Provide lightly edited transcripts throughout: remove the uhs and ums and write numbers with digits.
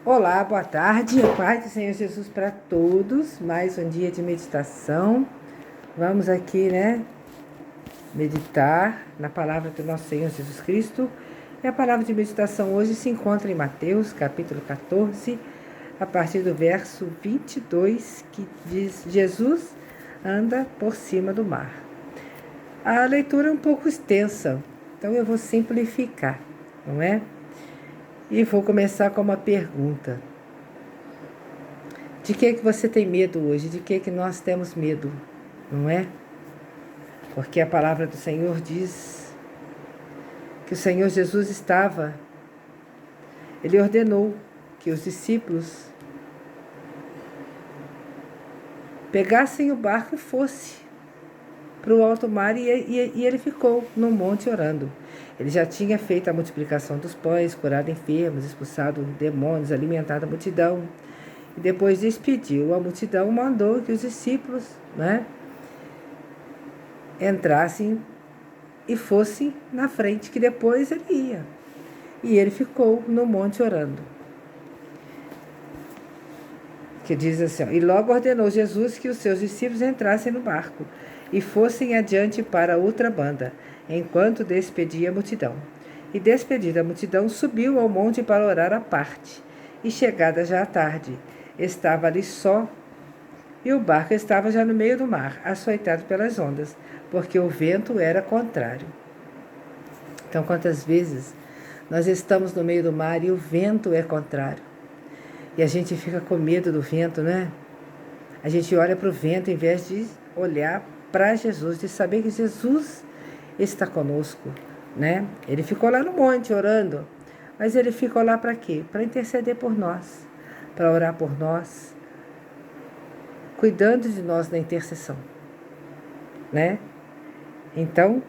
Olá, boa tarde, a paz do Senhor Jesus para todos. Mais um dia de meditação. Vamos aqui, meditar na palavra do nosso Senhor Jesus Cristo. E a palavra de meditação hoje se encontra em Mateus, capítulo 14, a partir do verso 22, que diz: Jesus anda por cima do mar. A leitura é um pouco extensa, então eu vou simplificar, não é? E vou começar com uma pergunta. De que você tem medo hoje? De que nós temos medo, não é? Porque a palavra do Senhor diz que o Senhor Jesus Ele ordenou que os discípulos pegassem o barco e fossem para o alto mar e ele ficou no monte orando. Ele já tinha feito a multiplicação dos pães, curado enfermos, expulsado demônios, alimentado a multidão. E depois despediu a multidão, mandou que os discípulos, entrassem e fossem na frente, que depois ele ia. E ele ficou no monte orando. Que diz assim: e logo ordenou Jesus que os seus discípulos entrassem no barco e fossem adiante para outra banda, enquanto despedia a multidão. E despedida a multidão, subiu ao monte para orar à parte. E chegada já à tarde, estava ali só, e o barco estava já no meio do mar, açoitado pelas ondas, porque o vento era contrário. Então, quantas vezes nós estamos no meio do mar e o vento é contrário? E a gente fica com medo do vento, né? A gente olha para o vento em vez de olhar para Jesus, de saber que Jesus está conosco, né? Ele ficou lá no monte orando, mas ele ficou lá para quê? Para interceder por nós, para orar por nós, cuidando de nós na intercessão, né? Então,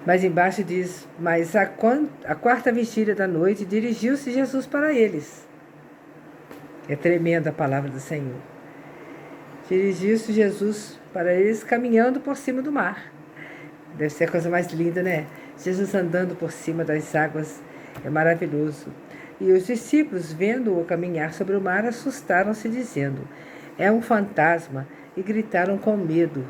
mais embaixo diz: mas a quarta vigília da noite dirigiu-se Jesus para eles. É tremenda a palavra do Senhor. Dirigiu-se Jesus para eles caminhando por cima do mar. Deve ser a coisa mais linda, né? Jesus andando por cima das águas é maravilhoso. E os discípulos, vendo-o caminhar sobre o mar, assustaram-se, dizendo: é um fantasma, e gritaram com medo.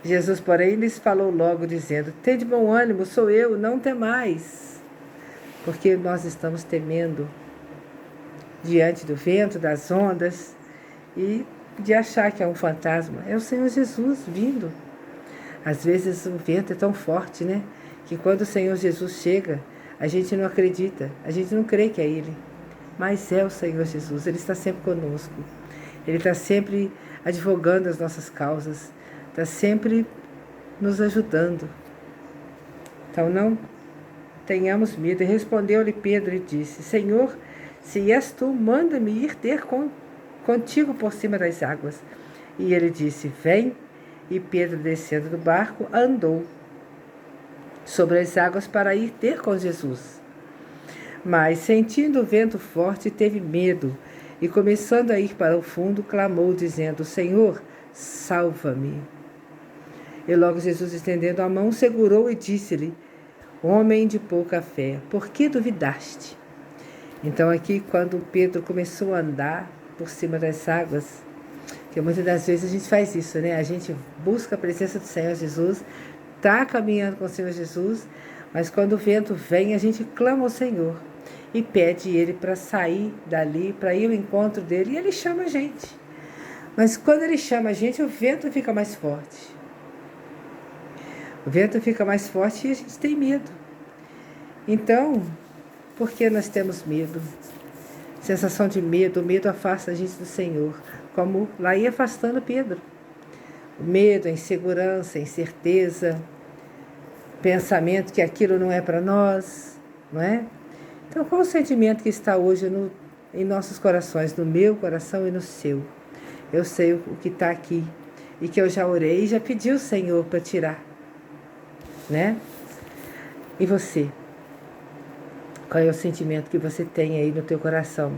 Jesus, porém, lhes falou logo, dizendo: tende bom ânimo, sou eu, não temais. Porque nós estamos temendo diante do vento, das ondas, e de achar que é um fantasma. É o Senhor Jesus vindo. Às vezes o vento é tão forte, né? Que quando o Senhor Jesus chega, a gente não acredita, a gente não crê que é Ele. Mas é o Senhor Jesus, Ele está sempre conosco. Ele está sempre advogando as nossas causas, está sempre nos ajudando. Então não tenhamos medo. E respondeu-lhe Pedro e disse: Senhor, se és tu, manda-me ir ter contigo por cima das águas. E ele disse: vem. E Pedro, descendo do barco, andou sobre as águas para ir ter com Jesus. Mas, sentindo o vento forte, teve medo e, começando a ir para o fundo, clamou, dizendo: Senhor, salva-me. E logo Jesus, estendendo a mão, segurou e disse-lhe: homem de pouca fé, por que duvidaste? Então aqui, quando Pedro começou a andar por cima das águas, que muitas das vezes a gente faz isso, né? A gente busca a presença do Senhor Jesus, está caminhando com o Senhor Jesus, mas quando o vento vem, a gente clama ao Senhor e pede Ele para sair dali, para ir ao encontro dele, e Ele chama a gente. Mas quando Ele chama a gente, o vento fica mais forte. O vento fica mais forte e a gente tem medo. Então, por que nós temos medo? Sensação de medo, o medo afasta a gente do Senhor, como lá ia afastando Pedro. O medo, a insegurança, a incerteza, pensamento que aquilo não é para nós, não é? Então, qual o sentimento que está hoje em nossos corações, no meu coração e no seu? Eu sei o que está aqui e que eu já orei e já pedi ao Senhor para tirar, né? E você? Qual é o sentimento que você tem aí no teu coração?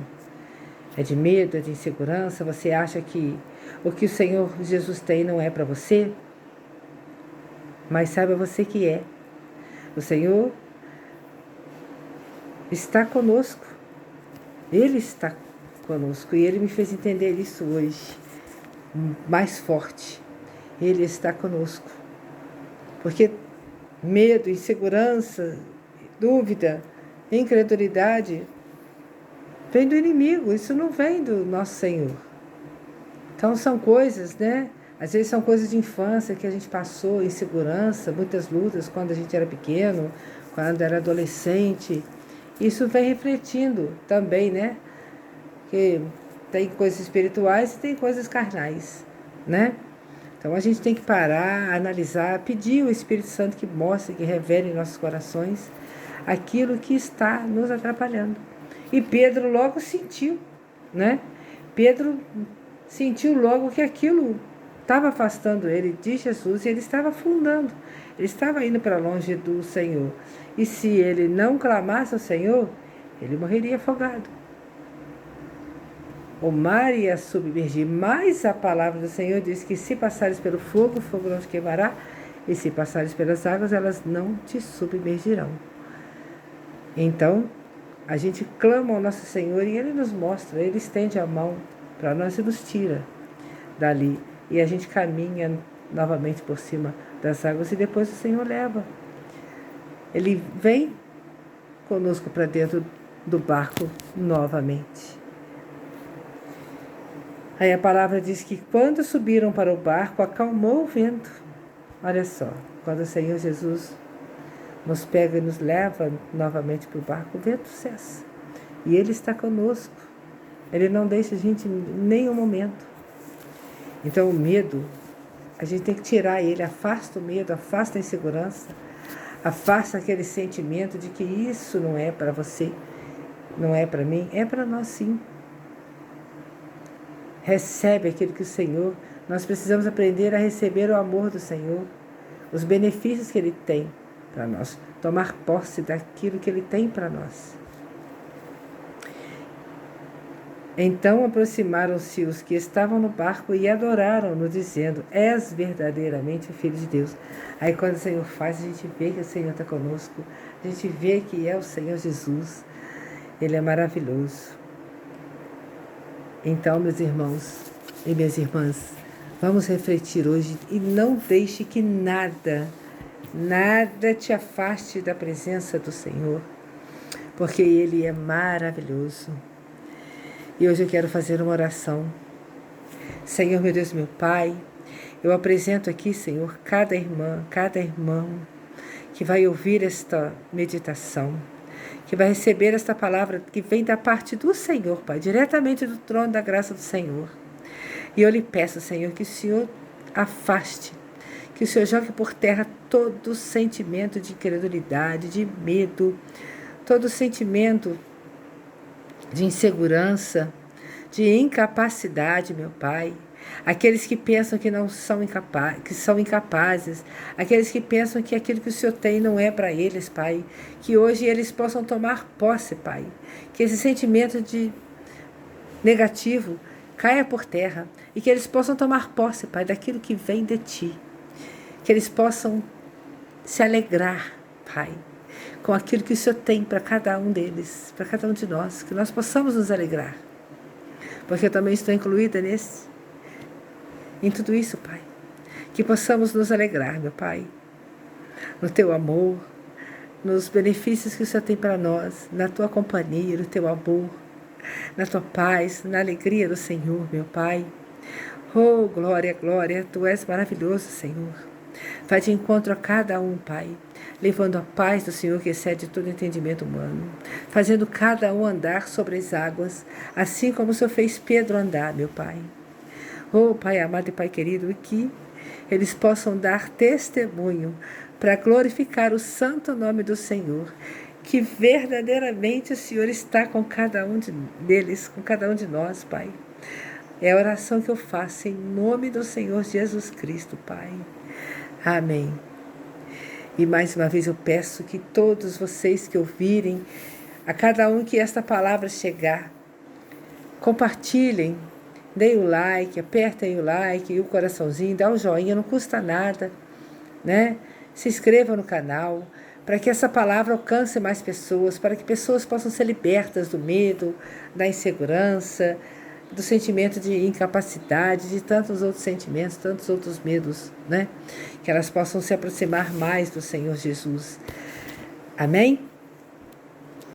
É de medo, é de insegurança? Você acha que o que o Senhor Jesus tem não é para você? Mas saiba você que é. O Senhor está conosco. Ele está conosco. E Ele me fez entender isso hoje, mais forte. Ele está conosco. Porque medo, insegurança, dúvida, incredulidade vem do inimigo. Isso não vem do nosso Senhor. Então são coisas, né? Às vezes são coisas de infância que a gente passou, insegurança, muitas lutas quando a gente era pequeno, quando era adolescente. Isso vem refletindo também, né? Que tem coisas espirituais e tem coisas carnais, né? Então a gente tem que parar, analisar, pedir ao Espírito Santo que mostre, que revele em nossos corações aquilo que está nos atrapalhando. E Pedro logo sentiu, né? Pedro sentiu logo que aquilo estava afastando ele de Jesus e ele estava afundando. Ele estava indo para longe do Senhor. E se ele não clamasse ao Senhor, ele morreria afogado. O mar ia submergir, mas a palavra do Senhor diz que se passares pelo fogo, o fogo não te queimará, e se passares pelas águas, elas não te submergirão. Então, a gente clama ao nosso Senhor e Ele nos mostra, Ele estende a mão para nós e nos tira dali. E a gente caminha novamente por cima das águas e depois o Senhor leva. Ele vem conosco para dentro do barco novamente. Aí a palavra diz que quando subiram para o barco, acalmou o vento. Olha só, quando o Senhor Jesus nos pega e nos leva novamente para o barco, o vento cessa. E Ele está conosco. Ele não deixa a gente em nenhum momento. Então o medo, a gente tem que tirar ele, afasta o medo, afasta a insegurança, afasta aquele sentimento de que isso não é para você, não é para mim, é para nós sim. Recebe aquilo que o Senhor, nós precisamos aprender a receber o amor do Senhor, os benefícios que Ele tem para nós, tomar posse daquilo que Ele tem para nós. Então aproximaram-se os que estavam no barco e adoraram-no, dizendo: És verdadeiramente o Filho de Deus. Aí quando o Senhor faz, a gente vê que o Senhor está conosco, a gente vê que é o Senhor Jesus. Ele é maravilhoso. Então, meus irmãos e minhas irmãs, vamos refletir hoje e não deixe que nada te afaste da presença do Senhor, porque Ele é maravilhoso. E hoje eu quero fazer uma oração. Senhor, meu Deus, meu Pai, eu apresento aqui, Senhor, cada irmã, cada irmão que vai ouvir esta meditação, que vai receber esta palavra que vem da parte do Senhor, Pai, diretamente do trono da graça do Senhor. E eu lhe peço, Senhor, que o Senhor afaste, que o Senhor jogue por terra todo sentimento de incredulidade, de medo, todo sentimento de insegurança, de incapacidade, meu Pai. Aqueles que pensam que não são incapazes, que são incapazes, aqueles que pensam que aquilo que o Senhor tem não é para eles, Pai. Que hoje eles possam tomar posse, Pai. Que esse sentimento de negativo caia por terra e que eles possam tomar posse, Pai, daquilo que vem de Ti. Que eles possam se alegrar, Pai, com aquilo que o Senhor tem para cada um deles, para cada um de nós, que nós possamos nos alegrar, porque eu também estou incluída em tudo isso, Pai, que possamos nos alegrar, meu Pai, no Teu amor, nos benefícios que o Senhor tem para nós, na Tua companhia, no Teu amor, na Tua paz, na alegria do Senhor, meu Pai. Oh, glória, glória, Tu és maravilhoso, Senhor. Vai de encontro a cada um, Pai, levando a paz do Senhor que excede todo entendimento humano, fazendo cada um andar sobre as águas, assim como o Senhor fez Pedro andar, meu Pai. Oh, Pai amado e Pai querido, que eles possam dar testemunho para glorificar o santo nome do Senhor, que verdadeiramente o Senhor está com cada um deles, com cada um de nós, Pai. É a oração que eu faço em nome do Senhor Jesus Cristo, Pai. Amém. E mais uma vez eu peço que todos vocês que ouvirem, a cada um que esta palavra chegar, compartilhem, deem o like, apertem o like e o coraçãozinho, dá um joinha, não custa nada, né? Se inscreva no canal, para que essa palavra alcance mais pessoas, para que pessoas possam ser libertas do medo, da insegurança, do sentimento de incapacidade, de tantos outros sentimentos, tantos outros medos, né? Que elas possam se aproximar mais do Senhor Jesus. Amém?